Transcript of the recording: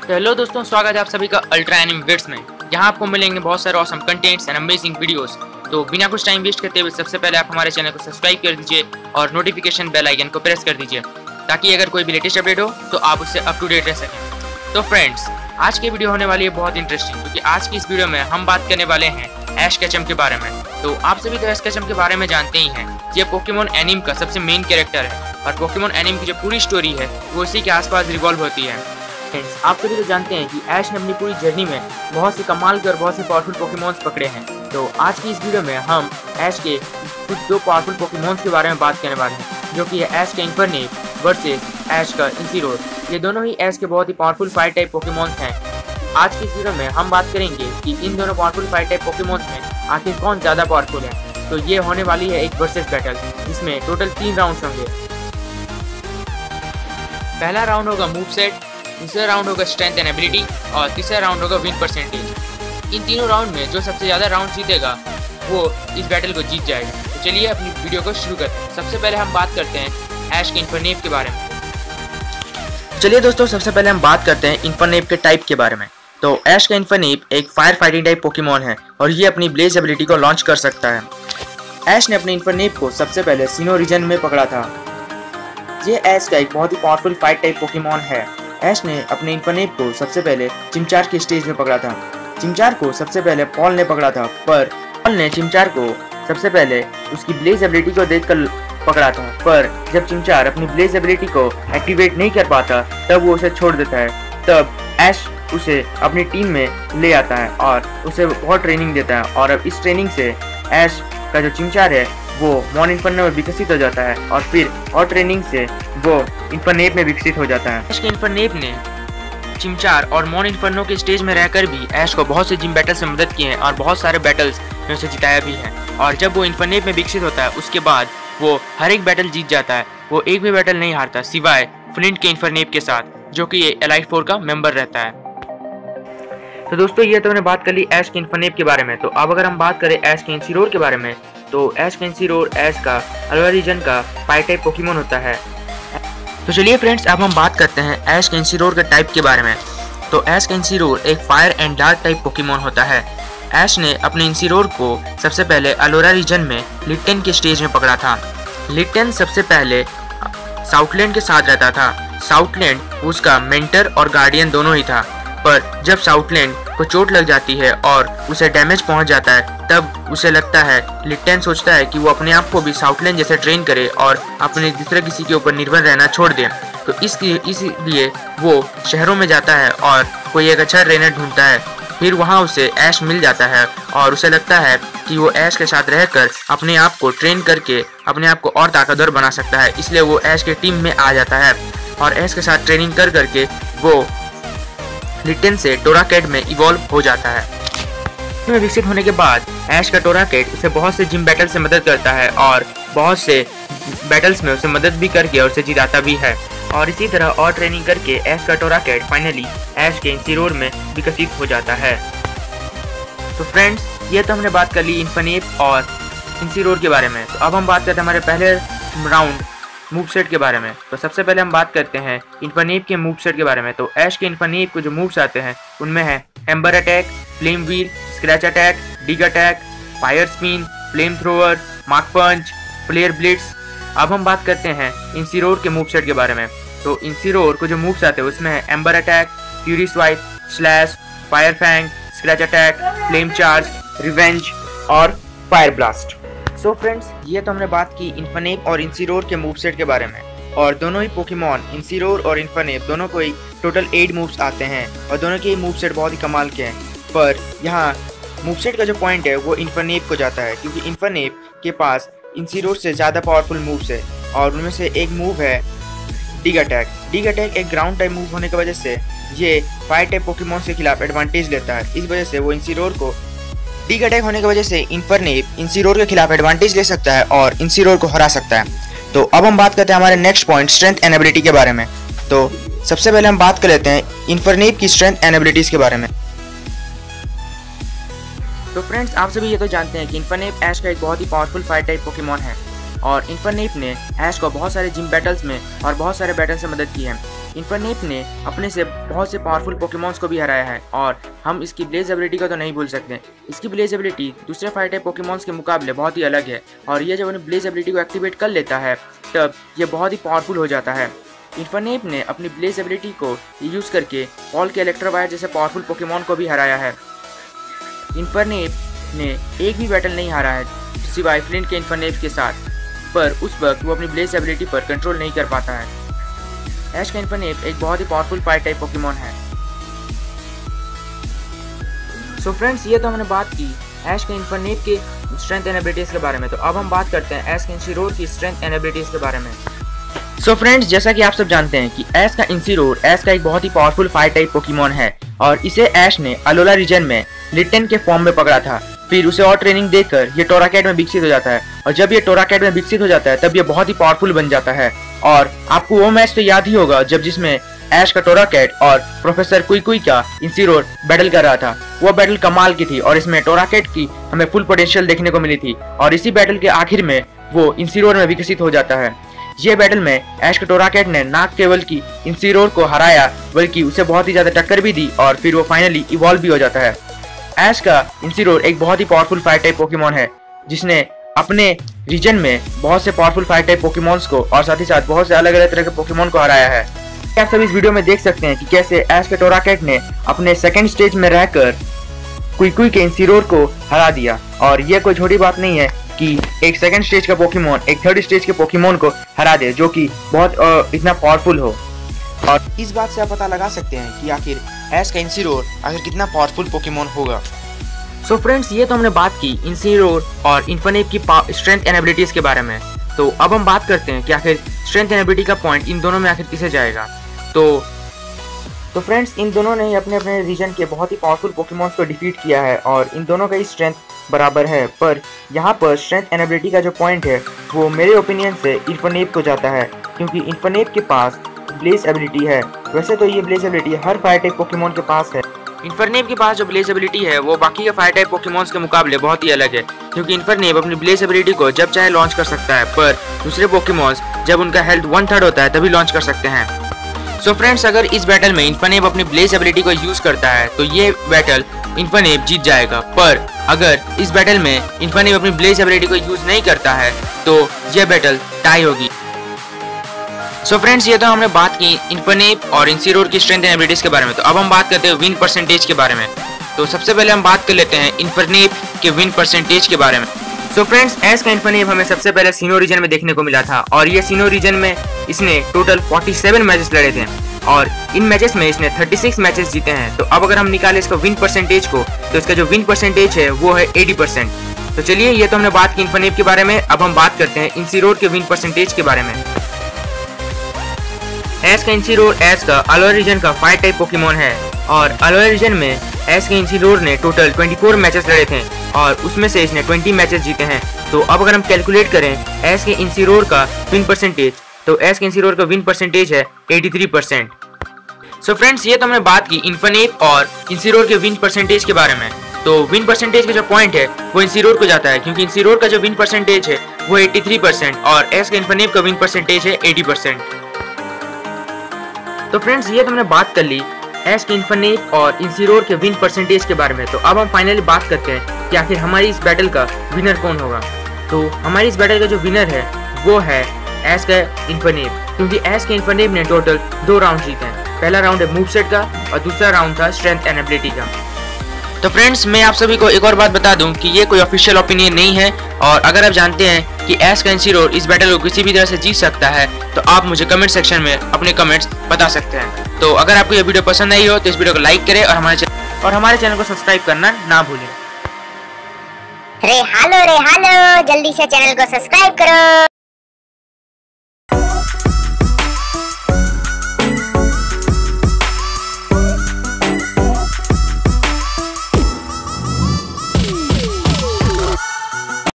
तो हेलो दोस्तों, स्वागत है आप सभी का अल्ट्रा एनिम विड्स में। यहाँ आपको मिलेंगे बहुत सारे awesome contents and amazing videos. तो बिना कुछ टाइम वेस्ट करते हुए सबसे पहले आप हमारे चैनल को सब्सक्राइब कर दीजिए और नोटिफिकेशन बेल आइकन को प्रेस कर दीजिए ताकि अगर कोई भी लेटेस्ट अपडेट हो तो आप उससे अप टू डेट रह सकें। तो फ्रेंड्स, आज की वीडियो होने वाली है बहुत इंटरेस्टिंग, क्योंकि आज की इस वीडियो में हम बात करने वाले हैं ऐश केचम के बारे में। तो आप सभी तो ऐश केचम के बारे में जानते ही हैं। ये पोकेमॉन एनीम का सबसे मेन कैरेक्टर है और पोकेमॉन एनीम की जो पूरी स्टोरी है वो इसी के आसपास रिवॉल्व होती है। फ्रेंड्स, आप सभी तो जानते हैं कि ऐश ने अपनी पूरी जर्नी में बहुत से कमाल के और बहुत से पावरफुल पोकेमॉन्स पकड़े हैं। तो आज की इस वीडियो में हम ऐश के कुछ दो पावरफुल पोकेमॉन्स के बारे में बात करने वाले हैं, जो कि है ऐश का इन्फर्नेप वर्सेस ऐश का इनसीरोर। ये दोनों ही ऐश के बहुत ही पावरफुल फायर टाइप पोकेमॉन्स हैं। आज की इस वीडियो में हम बात करेंगे कि इन दोनों पावरफुल फायर टाइप पोकेमॉन्स में आखिर कौन ज़्यादा पावरफुल है। तो ये होने वाली है एक वर्सेस बैटल, जिसमें टोटल 3 राउंड्स होंगे। पहला राउंड होगा मूव सेट, दूसरा राउंड होगा स्ट्रेंथ एंड एबिलिटी और तीसरा राउंड होगा विन परसेंटेज। इन तीनों राउंड में जो सबसे ज़्यादा राउंड जीतेगा वो इस बैटल को जीत जाएगा। तो चलिए अपनी वीडियो को शुरू करते हैं। सबसे पहले हम बात करते हैं ऐश के इन्फर्नेप के बारे में। चलिए दोस्तों, सबसे पहले हम बात करते हैं इन्फर्नेप के टाइप के बारे में। तो ऐश का इन्फर्नेप एक फायर फाइटिंग टाइप पोकेमॉन है और ये अपनी ब्लेज एबिलिटी को लॉन्च कर सकता है। ऐश ने अपने इन्फर्नेप को सबसे पहले सिनो रीजन में पकड़ा था। ये ऐश का एक बहुत ही पावरफुल फाइट टाइप पोकेमॉन है। ऐश ने अपने इन्फर्नेप को सबसे पहले चिमचार के स्टेज में पकड़ा था। चिमचार को सबसे पहले पॉल ने पकड़ा था, पर पॉल ने चिमचार को सबसे पहले उसकी ब्लेज एबिलिटी को देखकर पकड़ा था। पर जब चिमचार अपनी ब्लेज एबिलिटी को एक्टिवेट नहीं कर पाता तब वो उसे छोड़ देता है। तब ऐश उसे अपनी टीम में ले आता है और उसे बहुत ट्रेनिंग देता है और अब इस ट्रेनिंग से ऐश का जो चिमचार है वो मॉन इन्फर्नो में विकसित हो जाता है और फिर और ट्रेनिंग से वो इन्फर्नेप में विकसित हो जाता है। ऐश के इन्फर्नेप ने चिमचार और मॉन इन्फर्नो के स्टेज में रहकर भी ऐश को बहुत से जिम बैटल से मदद की है और बहुत सारे बैटल्स में उसे जिताया भी है। और जब वो इन्फर्नेप में विकसित होता है उसके बाद वो हर एक बैटल जीत जाता है। वो एक भी बैटल नहीं हारता सिवाय फ्लिंट के इन्फर्नेप के साथ, जो कि ये एलाइट 4 का मेंबर रहता है। तो दोस्तों, ये तो हमने बात कर ली ऐश के इन्फर्नेप के बारे में। तो अब अगर हम बात करें ऐश के इनसीरोर के बारे में, तो ऐश का इनसीरोर ऐश का अलोरा रीजन का फायर टाइप पोकेमॉन होता है। तो चलिए फ्रेंड्स, अब हम बात करते हैं ऐश के इनसीरोर के टाइप के बारे में। तो ऐश का इनसीरोर एक fire and dark type Pokemon होता है। ऐश ने अपने इनसीरोर को सबसे पहले अलोरा रीजन में लिट्टन के स्टेज में पकड़ा था। लिट्टन सबसे पहले साउथलैंड के साथ रहता था। साउथलैंड उसका मेंटर और गार्डियन दोनों ही था, पर जब साउथलैंड को चोट लग जाती है और उसे डैमेज पहुंच जाता है तब उसे लगता है, लिट्टन सोचता है कि वो अपने आप को भी साउथलैंड जैसे ट्रेन करे और अपने दूसरे किसी के ऊपर निर्भर रहना छोड़ दे। तो इसलिए वो शहरों में जाता है और कोई एक अच्छा ट्रेनर ढूंढता है। फिर वहाँ उसे ऐश मिल जाता है और उसे लगता है कि वो ऐश के साथ रहकर अपने आप को ट्रेन करके अपने आप को और ताकतवर बना सकता है। इसलिए वो ऐश के टीम में आ जाता है और ऐश के साथ ट्रेनिंग कर करके वो लिट्टन से टोराकेट में इवॉल्व हो जाता है। में विकसित होने के बाद ऐश का टोराकेट उसे बहुत से जिम बैटल से मदद करता है और बहुत से बैटल्स में उसे मदद भी करके और उसे जिताता भी है। और इसी तरह और ट्रेनिंग करके ऐश का टोराकेट फाइनली ऐश के इनसीरोर में विकसित हो जाता है। तो फ्रेंड्स, ये तो हमने बात कर ली इन्फर्नेप और इनसीरोर के बारे में। तो अब हम बात करते हैं हमारे पहले राउंड मूव सेट के बारे में। तो सबसे पहले हम बात करते हैं इन्फर्नेप के मूव सेट के बारे में। तो ऐश के इन्फर्नेप को जो मूव्स आते हैं उनमें है ember attack, flame wheel, scratch attack, dig attack, fire spin, flamethrower, मार्क पंच, फ्लेयर ब्लिट्स। अब हम बात करते हैं इनसीरोर के मूव सेट के बारे में। तो इनसीरोर को जो मूव्स आते हैं उसमें है ember attack, fury swipe, slash, fire fang, scratch attack, flame charge, revenge और फायर ब्लास्ट। सो फ्रेंड्स, ये तो हमने बात की इन्फर्नेप और इनसीरोर के मूव सेट के बारे में। और दोनों ही पोकेमॉन इनसीरोर और इन्फर्नेप दोनों को ही टोटल 8 मूव्स आते हैं और दोनों के मूव सेट बहुत ही कमाल के हैं। पर यहाँ मूव सेट का जो पॉइंट है वो इन्फर्नेप को जाता है, क्योंकि इन्फर्नेप के पास इनसीरोर से ज़्यादा पावरफुल मूव्स है और उनमें से एक मूव है डिग अटैक। डिग अटैक एक ग्राउंड टाइप मूव होने की वजह से ये फायर टाइप पोकेमॉन के खिलाफ एडवांटेज लेता है। इस वजह से वो इनसीरोर को डिग अटैक होने की वजह से इन्फर्नेप इनसीरोर के खिलाफ एडवांटेज ले सकता है और इनसीरोर को हरा सकता है। तो अब हम बात करते हैं हमारे next point strength and ability के बारे में। तो सबसे पहले हम बात कर लेते हैं इन्फर्नेप की स्ट्रेंथ एंड एबिलिटीज के बारे में। तो फ्रेंड्स, आप सभी ये तो जानते हैं कि इन्फर्नेप ऐश का एक बहुत ही पावरफुल फायर टाइप पोकेमॉन है और इन्फरनेप ने ऐश को बहुत सारे जिम बैटल्स में और बहुत सारे बैटल से मदद की है। इन्फरनेप ने अपने से बहुत से पावरफुल पोकेमॉन्स को भी हराया है और हम इसकी ब्लेज एबिलिटी को तो नहीं भूल सकते। इसकी ब्लेज एबिलिटी दूसरे फायर टाइप पोकेमॉन्स के मुकाबले बहुत ही अलग है और ये जब अपनी ब्लेज एबिलिटी को एक्टिवेट कर लेता है तब ये बहुत ही पावरफुल हो जाता है। इन्फरनेप ने अपनी ब्लेज एबिलिटी को यूज़ करके पॉल के इलेक्ट्रोवायर जैसे पावरफुल पोकेमॉन को भी हराया है। इन्फरनेप ने एक भी बैटल नहीं हारा है सिवाय फ्लिंट के इन्फरनेप के साथ, पर उस वक्त वो अपनी ब्लेज एबिलिटी पर कंट्रोल नहीं कर पाता है। ऐश का इन्फरनेप एक बहुत ही पावरफुल फायर टाइप पोकेमॉन है। सो फ्रेंड्स, ये तो हमने बात की ऐश के इन्फरनेप के स्ट्रेंथ एंड एबिलिटीज के बारे में। तो अब हम बात करते हैं ऐश के इंसिरोर की स्ट्रेंथ एंड एबिलिटीज के बारे में। सो फ्रेंड्स, जैसा कि आप सब जानते हैं कि ऐश का इंसिरोर ऐश का एक बहुत ही पावरफुल फायर टाइप पोकेमॉन है और इसे ऐश ने अलोला रीजन में लिटन के फॉर्म में पकड़ा था। फिर उसे और ट्रेनिंग देकर ये टोराकैट में विकसित हो जाता है और जब ये टोराकैट में विकसित हो जाता है तब ये बहुत ही पावरफुल बन जाता है। और आपको वो मैच तो याद ही होगा जब जिसमें ऐश का टोराकैट और प्रोफेसर कुई का इंसिरोर बैटल कर रहा था। वो बैटल कमाल की थी और इसमें टोराकैट की हमें फुल पोटेंशियल देखने को मिली थी और इसी बैटल के आखिर में वो इंसिरोर में विकसित हो जाता है। ये बैटल में ऐश के टोराकैट ने ना केवल की इंसिरोर को हराया बल्कि उसे बहुत ही ज्यादा टक्कर भी दी और फिर वो फाइनली इवॉल्व भी हो जाता है। ऐश का इंसिरोर एक बहुत ही पावरफुल फायर टाइप पोकेमॉन है जिसने अपने रीजन में बहुत से पावरफुल फायर टाइप पोकेमॉन्स को और साथ ही साथ बहुत से अलग अलग तरह के पोकेमॉन को हराया है। आप सब इस वीडियो में देख सकते हैं कि कैसे ऐश के टोराकैट ने अपने सेकंड स्टेज में रहकर कुई के इंसिरोर को हरा दिया। और यह कोई छोटी बात नहीं है कि एक सेकंड स्टेज का पोकेमॉन एक थर्ड स्टेज के पोकेमॉन को हरा दे जो कि बहुत इतना पावरफुल हो। और इस बात से आप पता लगा सकते हैं कि आखिर ऐश का इंसिरोर आखिर कितना पावरफुल पोकेमॉन होगा। सो फ्रेंड्स, ये तो हमने बात की इंसिरोर और इन्फरनेप की स्ट्रेंथ एंड एबिलिटीज के बारे में। तो अब हम बात करते हैं कि आखिर स्ट्रेंथ एंड एबिलिटी का पॉइंट इन दोनों में आखिर किसे जाएगा। तो फ्रेंड्स, इन दोनों ने अपने अपने रीजन के बहुत ही पावरफुल पोकेमॉन्स को डिफीट किया है और इन दोनों का ही स्ट्रेंथ बराबर है। पर यहाँ पर स्ट्रेंथ एंड एबिलिटी का जो पॉइंट है वो मेरे ओपिनियन से इन्फरनेप को जाता है क्योंकि इन्फरनेप के पास ब्लेज एबिलिटी है। वैसे तो ये ब्लेज एबिलिटी हर फायर टाइप पोकेमॉन के पास है। इन्फरनेप के पास जो ब्लेज एबिलिटी है वो बाकी के फायर टाइप पोकेमॉन्स के मुकाबले बहुत ही अलग है क्योंकि इन्फरनेप अपनी ब्लेज एबिलिटी को जब चाहे लॉन्च कर सकता है, पर दूसरे पोकेमॉन्स जब उनका हेल्थ 1/3 होता है तभी लॉन्च कर सकते हैं। सो फ्रेंड्स, अगर इस बैटल में इन्फरनेप अपनी ब्लेज एबिलिटी को यूज करता है तो ये बैटल इन्फरनेप जीत जाएगा। पर अगर इस बैटल में इन्फरनेप अपनी ब्लेज एबिलिटी को यूज नहीं करता है तो यह बैटल टाई होगी। सो फ्रेंड्स, ये तो हमने बात की इन्फरनेप और इंसिरोर की स्ट्रेंथ एंड एबिलिटीज के बारे में। तो अब हम बात करते हैं विन परसेंटेज के बारे में। तो सबसे पहले हम बात कर लेते हैं इन्फरनेप के विन परसेंटेज के बारे में। सो फ्रेंड्स, ऐश का इन्फरनेप हमें सबसे पहले सीनो रीजन में देखने को मिला था और ये सीनो रीजन में इसने टोटल 47 मैचेस लड़े थे और इन मैचेस में इसने 36 मैचेस जीते हैं। तो अब अगर हम निकालें इसका विन परसेंटेज को तो इसका जो विन परसेंटेज है वो है 80%। तो चलिए, ये तो हमने बात की इन्फरनेप के बारे में। अब हम बात करते हैं इंसिरोर के विन परसेंटेज के बारे में। ऐश का इंसिरोर ऐश का अलोला रीजन का फायर टाइप पोकेमॉन है और अलोला रीजन में ऐश के इंसिरोर ने टोटल 24 मैचेस लड़े थे और उसमें से इसने 20 मैचेस जीते हैं। तो अब अगर हम कैलकुलेट करें ऐश के इंसिरोर का विन परसेंटेज तो ऐश के इंसिरोर का विन परसेंटेज है 83%। सो फ्रेंड्स, ये तो हमने बात की इन्फरनेप और इंसिरोर के विन परसेंटेज के बारे में। तो विन परसेंटेज का जो पॉइंट है वो इंसिरोर को जाता है क्योंकि इंसिरोर का जो विन परसेंटेज है वो 83% और ऐश के इन्फरनेप का विन परसेंटेज है 80%। तो फ्रेंड्स, ये तो हमने बात कर ली ऐश के इन्फरनेप और इंसिरोर के विन परसेंटेज के बारे में। तो अब हम फाइनली बात करते हैं कि आखिर हमारी इस बैटल का विनर कौन होगा। तो हमारी इस बैटल का जो विनर है वो है ऐश का इन्फरनेप क्योंकि ऐश के इन्फरनेप ने टोटल 2 राउंड जीते हैं। पहला राउंड है मूव सेट का और दूसरा राउंड था स्ट्रेंथ एंड एबिलिटी का। तो फ्रेंड्स, मैं आप सभी को एक और बात बता दूं कि ये कोई ऑफिशियल ओपिनियन नहीं है और अगर आप जानते हैं कि ऐश का इंसिरोर इस बैटल को किसी भी तरह से जीत सकता है तो आप मुझे कमेंट सेक्शन में अपने कमेंट्स बता सकते हैं। तो अगर आपको ये वीडियो पसंद आई हो तो इस वीडियो को लाइक करें और हमारे चैनल को सब्सक्राइब करना ना भूलें। रे हालो जल्दी से चैनल को सब्सक्राइब करो।